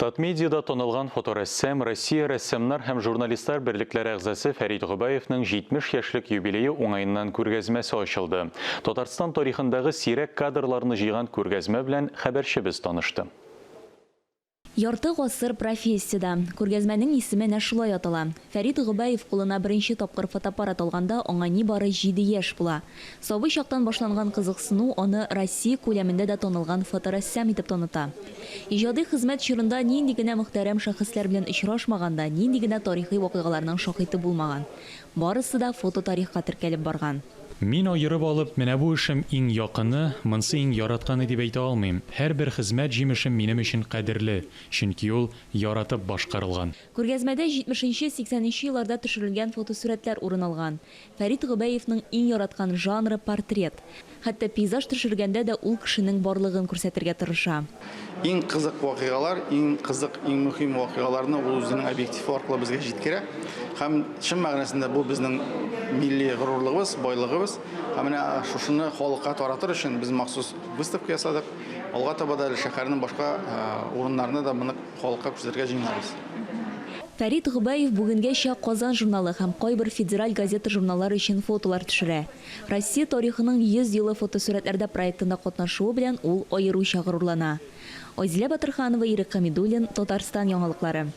Татмедиада тонылған фоторәссәм Россия рәссамнар һәм журналистлар берлекләре әгъзасы Фәрит Гобаевның 70 яшьлек юбилейы уңайыннан күргәзмәсе ачылды. Татарстан тарихындагы сирәк кадрларны җыйган күргәзмә белән хәбәрчебез танышты. Ярты гасыр профессияда. Күргәзмәнең исеме нә шулай атала. Фәрит Гобаев кулына беренче тапкыр фотоаппарат алганда аңа нибары 7 яшь була. Сабый чактан башланган кызыксыну аны Россия күләмендә дә танылган фоторәссам итеп таныта. Иҗади хезмәт чорында нинди генә мөхтәрәм шәхесләр белән очрашмаганда, нинди генә тарихи вакыйгаларның шаһиты булмаган. Барысы да фототарихка теркәлеп барган. Мин аерып алып, менә бу эшем иң якыны, монсы иң яратканы дип әйтә алмыйм. Һәрбер хезмәт җимешем минем өчен кадерле, чөнки ул яратып башкарылган. Күргәзмәдә 70-80 елларда төшерелгән фотосурәтләр урын алган. Фәрит Гобаевның иң яраткан жанры портрет. Хәтта пейзаж төшергәндә дә ул кешенең барлыгын күрсәтергә тырыша. Иң кызык вакыйгалар, иң кызык, иң мөһим вакыйгаларны ул үзенең объективы аркылы безгә җиткерә. Һәм чын мәгънәсендә бу безнең милли горурлыгыбыз, байлыгыбыз. Һәм менә шушыны халыкка таратыр өчен без махсус выставка ясадык. Алга таба да шәһәрнең башка урыннарына да моны халыкка күрсәтергә җыенабыз. Фәрит Гобаев бүгенгәчә Казан журналы һәм кайбер федераль газета журналлары өчен фотолар төшерә. Россия тарихының 100 елы фотосурәтләрдә проектында катнашуы белән ул аеруча горурлана. Айзилә Батырханова, Ирек Камидуллин, Татарстан яңалыклары.